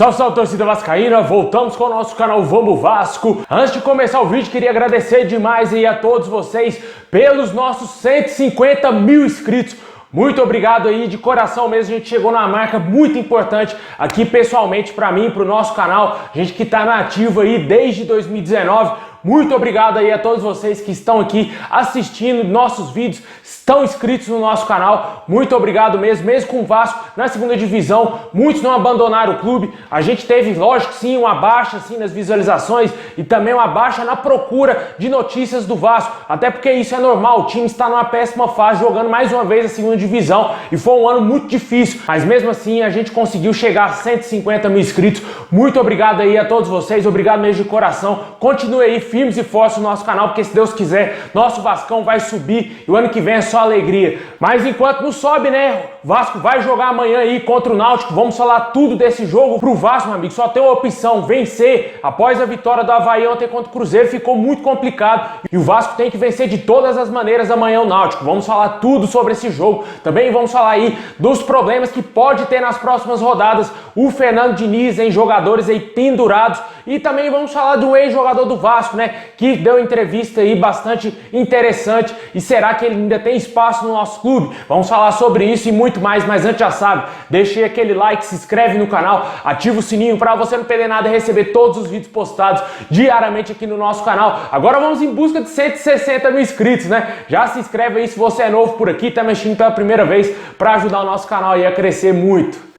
Salve, salve, torcida vascaína, voltamos com o nosso canal Vamos Vasco. Antes de começar o vídeo, queria agradecer demais aí a todos vocês pelos nossos 150 mil inscritos. Muito obrigado aí, de coração mesmo, a gente chegou numa marca muito importante aqui pessoalmente para mim, para o nosso canal, a gente que está na ativa aí desde 2019. Muito obrigado aí a todos vocês que estão aqui assistindo nossos vídeos, estão inscritos no nosso canal. Muito obrigado mesmo com o Vasco na segunda divisão. Muitos não abandonaram o clube. A gente teve, lógico, sim, uma baixa assim, nas visualizações e também uma baixa na procura de notícias do Vasco. Até porque isso é normal, o time está numa péssima fase, jogando mais uma vez a segunda divisão e foi um ano muito difícil. Mas mesmo assim a gente conseguiu chegar a 150 mil inscritos. Muito obrigado aí a todos vocês, obrigado mesmo de coração. Continue aí firmes e fortes no nosso canal, porque se Deus quiser, nosso Vascão vai subir e o ano que vem é só alegria. Mas enquanto não sobe, né, o Vasco vai jogar amanhã aí contra o Náutico. Vamos falar tudo desse jogo. Pro Vasco, meu amigo, só tem uma opção: vencer. Após a vitória do Avaí ontem contra o Cruzeiro, ficou muito complicado e o Vasco tem que vencer de todas as maneiras amanhã o Náutico. Vamos falar tudo sobre esse jogo. Também vamos falar aí dos problemas que pode ter nas próximas rodadas o Fernando Diniz, em jogadores aí pendurados. E também vamos falar do ex-jogador do Vasco, né, que deu entrevista aí bastante interessante. E será que ele ainda tem espaço no nosso clube? Vamos falar sobre isso e muito mais. Mas antes, já sabe, deixe aquele like, se inscreve no canal, ativa o sininho para você não perder nada e receber todos os vídeos postados diariamente aqui no nosso canal. Agora vamos em busca de 160 mil inscritos, né? Já se inscreve aí se você é novo por aqui, tá mexendo pela primeira vez, para ajudar o nosso canal aí a crescer muito.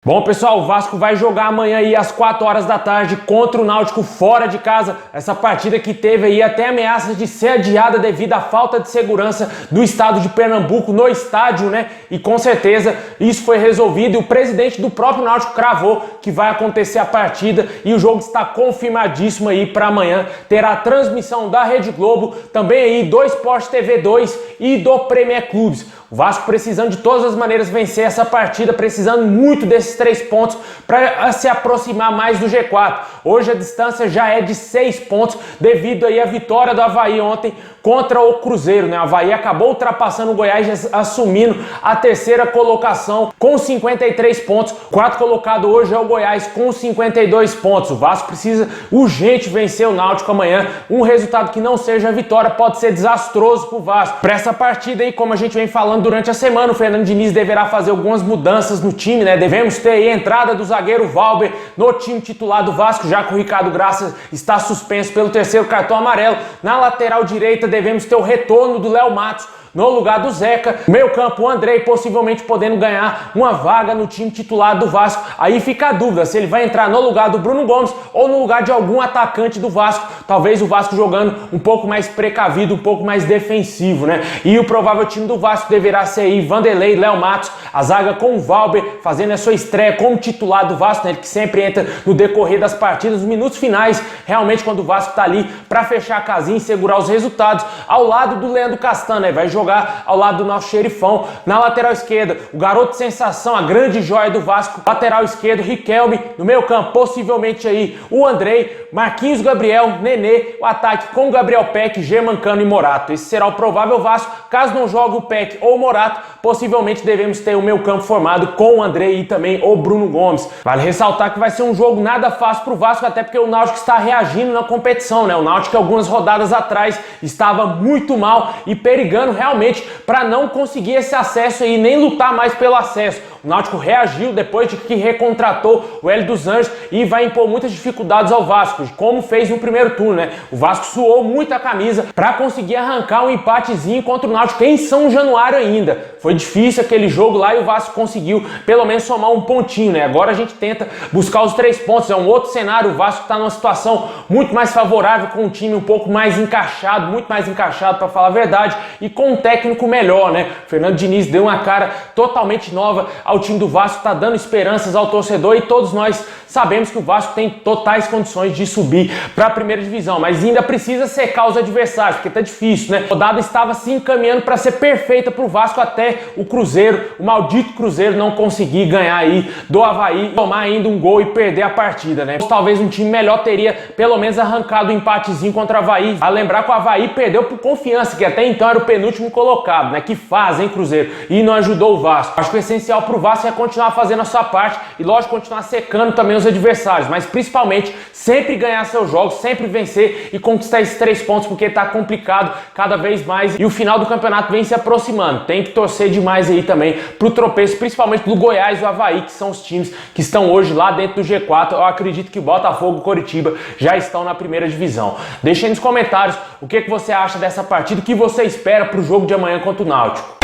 Bom, pessoal, o Vasco vai jogar amanhã aí às 4 horas da tarde contra o Náutico fora de casa. Essa partida que teve aí até ameaças de ser adiada devido à falta de segurança do estado de Pernambuco no estádio, né? E com certeza isso foi resolvido e o presidente do próprio Náutico cravou que vai acontecer a partida e o jogo está confirmadíssimo aí para amanhã. Terá transmissão da Rede Globo, também aí do Sport TV 2 e do Premier Clubes. O Vasco precisando de todas as maneiras vencer essa partida, precisando muito desses 3 pontos para se aproximar mais do G4. Hoje a distância já é de 6 pontos devido aí à vitória do Avaí ontem contra o Cruzeiro, né? O Avaí acabou ultrapassando o Goiás, assumindo a 3ª colocação com 53 pontos. O 4º colocado hoje é o Goiás com 52 pontos. O Vasco precisa urgente vencer o Náutico amanhã. Um resultado que não seja a vitória pode ser desastroso para o Vasco. Para essa partida aí, como a gente vem falando durante a semana, o Fernando Diniz deverá fazer algumas mudanças no time, né? Devemos ter aí a entrada do zagueiro Valber no time titular do Vasco, já que o Ricardo Graça está suspenso pelo 3º cartão amarelo. Na lateral direita devemos ter o retorno do Léo Matos no lugar do Zeca. Meio campo, o Andrei possivelmente podendo ganhar uma vaga no time titular do Vasco. Aí fica a dúvida se ele vai entrar no lugar do Bruno Gomes ou no lugar de algum atacante do Vasco. Talvez o Vasco jogando um pouco mais precavido, um pouco mais defensivo, né? E o provável time do Vasco deverá ser aí Vanderlei, Léo Matos, a zaga com o Valber fazendo a sua estreia como titular do Vasco, né? Ele que sempre entra no decorrer das partidas, nos minutos finais, realmente quando o Vasco tá ali para fechar a casinha e segurar os resultados, ao lado do Leandro Castan, né? Vai jogar ao lado do nosso xerifão. Na lateral esquerda, o garoto sensação, a grande joia do Vasco, lateral esquerdo, Riquelme. No meio campo, possivelmente aí o Andrei, Marquinhos, Gabriel, Nenê. O ataque com Gabriel Peck, Germancano e Morato. Esse será o provável Vasco. Caso não jogue o Peck ou o Morato, possivelmente devemos ter o meio campo formado com o Andrei e também o Bruno Gomes. Vale ressaltar que vai ser um jogo nada fácil para o Vasco, até porque o Náutico está reagindo na competição, né? O Náutico, algumas rodadas atrás, estava muito mal e perigando realmente para não conseguir esse acesso e nem lutar mais pelo acesso. O Náutico reagiu depois de que recontratou o Hélio dos Anjos e vai impor muitas dificuldades ao Vasco, como fez no primeiro turno, né? O Vasco suou muito a camisa para conseguir arrancar um empatezinho contra o Náutico em São Januário ainda. Foi difícil aquele jogo lá e o Vasco conseguiu pelo menos somar um pontinho, né? Agora a gente tenta buscar os 3 pontos, é um outro cenário. O Vasco está numa situação muito mais favorável, com um time um pouco mais encaixado, muito mais encaixado para falar a verdade, e com um técnico melhor, né? O Fernando Diniz deu uma cara totalmente nova ao time do Vasco, tá dando esperanças ao torcedor e todos nós sabemos que o Vasco tem totais condições de subir para a primeira divisão, mas ainda precisa secar os adversários, porque tá difícil, né? A rodada estava se encaminhando para ser perfeita para o Vasco até o Cruzeiro, o maldito Cruzeiro, não conseguir ganhar aí do Avaí, tomar ainda um gol e perder a partida, né? Talvez um time melhor teria pelo menos arrancado um empatezinho contra o Avaí. A lembrar que o Avaí perdeu por Confiança, que até então era o penúltimo último colocado, né? Que faz, hein, Cruzeiro? E não ajudou o Vasco. Acho que o essencial pro Vasco é continuar fazendo a sua parte e, lógico, continuar secando também os adversários, mas principalmente sempre ganhar seus jogos, sempre vencer e conquistar esses 3 pontos, porque tá complicado cada vez mais e o final do campeonato vem se aproximando. Tem que torcer demais aí também pro tropeço, principalmente do Goiás e o Avaí, que são os times que estão hoje lá dentro do G4. Eu acredito que o Botafogo e o Coritiba já estão na primeira divisão. Deixa aí nos comentários o que você acha dessa partida, o que você espera pro jogo de amanhã contra o Náutico.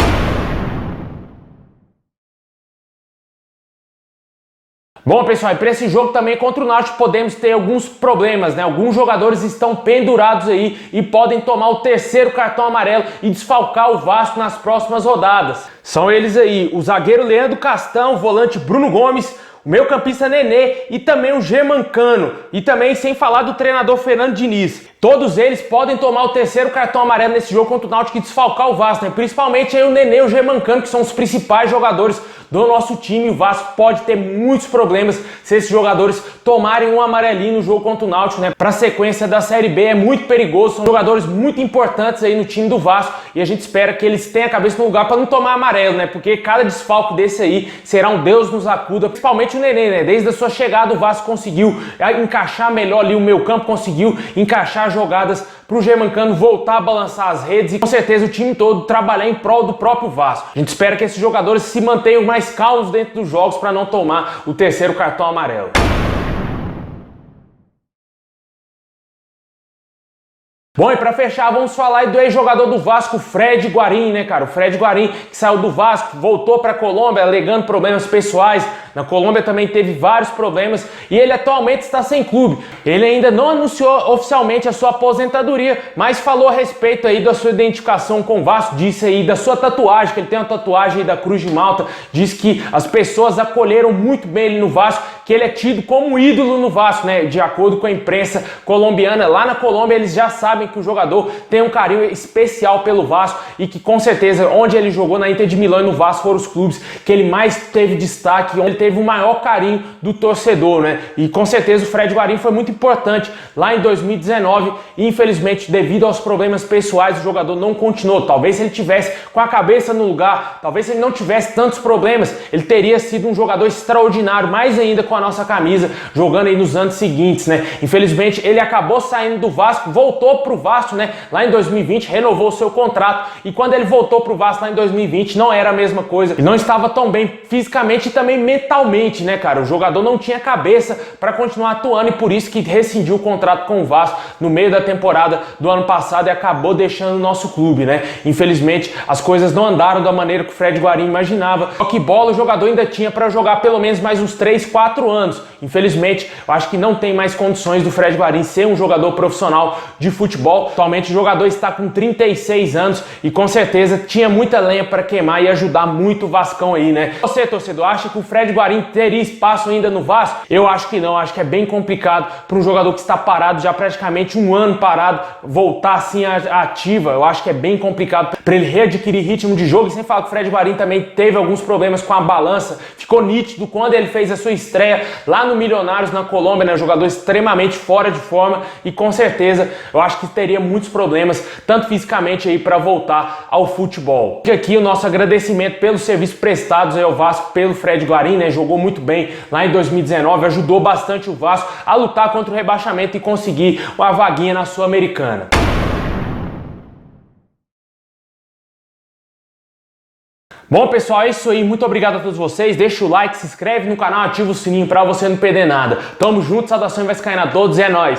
Bom, pessoal, e para esse jogo também contra o Náutico podemos ter alguns problemas, né? Alguns jogadores estão pendurados aí e podem tomar o 3º cartão amarelo e desfalcar o Vasco nas próximas rodadas. São eles aí, o zagueiro Leandro Castão, o volante Bruno Gomes, o meio-campista Nenê e também o Germancano. E também sem falar do treinador Fernando Diniz. Todos eles podem tomar o 3º cartão amarelo nesse jogo contra o Náutico e desfalcar o Vasco, né? Principalmente aí o Nenê e o Germancano, que são os principais jogadores do nosso time. O Vasco pode ter muitos problemas se esses jogadores tomarem um amarelinho no jogo contra o Náutico, né? Para a sequência da Série B é muito perigoso, são jogadores muito importantes aí no time do Vasco e a gente espera que eles tenham a cabeça no lugar para não tomar amarelo, né? Porque cada desfalque desse aí será um Deus nos acuda, principalmente o Nenê, né? Desde a sua chegada o Vasco conseguiu encaixar melhor ali o meio-campo, conseguiu encaixar jogadas para o Germancano voltar a balançar as redes e com certeza o time todo trabalhar em prol do próprio Vasco. A gente espera que esses jogadores se mantenham mais calmos dentro dos jogos para não tomar o 3º cartão amarelo. Bom, e pra fechar, vamos falar aí do ex-jogador do Vasco, Fred Guarim, né, cara? O Fred Guarim, que saiu do Vasco, voltou pra Colômbia, alegando problemas pessoais. Na Colômbia também teve vários problemas e ele atualmente está sem clube. Ele ainda não anunciou oficialmente a sua aposentadoria, mas falou a respeito aí da sua identificação com o Vasco, disse aí da sua tatuagem, que ele tem uma tatuagem aí da Cruz de Malta, diz que as pessoas acolheram muito bem ele no Vasco, que ele é tido como um ídolo no Vasco, né? De acordo com a imprensa colombiana, lá na Colômbia eles já sabem que o jogador tem um carinho especial pelo Vasco e que com certeza onde ele jogou na Inter de Milão e no Vasco foram os clubes que ele mais teve destaque, onde ele teve o maior carinho do torcedor, né? E com certeza o Fred Guarim foi muito importante lá em 2019 e infelizmente devido aos problemas pessoais o jogador não continuou. Talvez se ele tivesse com a cabeça no lugar, talvez se ele não tivesse tantos problemas, ele teria sido um jogador extraordinário, mais ainda com a nossa camisa, jogando aí nos anos seguintes, né? Infelizmente ele acabou saindo do Vasco, voltou pro Vasco, né? Lá em 2020 renovou o seu contrato e quando ele voltou pro Vasco lá em 2020 não era a mesma coisa, ele não estava tão bem fisicamente e também mentalmente, né, cara? O jogador não tinha cabeça para continuar atuando e por isso que rescindiu o contrato com o Vasco no meio da temporada do ano passado e acabou deixando o nosso clube, né? Infelizmente as coisas não andaram da maneira que o Fred Guarim imaginava. Só que bola o jogador ainda tinha para jogar pelo menos mais uns 3, 4 anos. Infelizmente, eu acho que não tem mais condições do Fred Guarim ser um jogador profissional de futebol. Atualmente o jogador está com 36 anos e com certeza tinha muita lenha para queimar e ajudar muito o Vascão aí, né? Você, torcedor, acha que o Fred Guarim teria espaço ainda no Vasco? Eu acho que não, acho que é bem complicado para um jogador que está parado já praticamente um ano parado, voltar assim ativa. Eu acho que é bem complicado para ele readquirir ritmo de jogo e sem falar que o Fred Guarim também teve alguns problemas com a balança, ficou nítido quando ele fez a sua estreia lá no Milionários na Colômbia, né? Um jogador extremamente fora de forma e com certeza eu acho que teria muitos problemas, tanto fisicamente aí para voltar ao futebol. E aqui o nosso agradecimento pelos serviços prestados aí ao Vasco pelo Fred Guarim, né? Jogou muito bem lá em 2019, ajudou bastante o Vasco a lutar contra o rebaixamento e conseguir uma vaguinha na Sul-Americana. Bom, pessoal, é isso aí. Muito obrigado a todos vocês. Deixa o like, se inscreve no canal, ativa o sininho para você não perder nada. Tamo junto, saudações vascaína a todos e é nóis!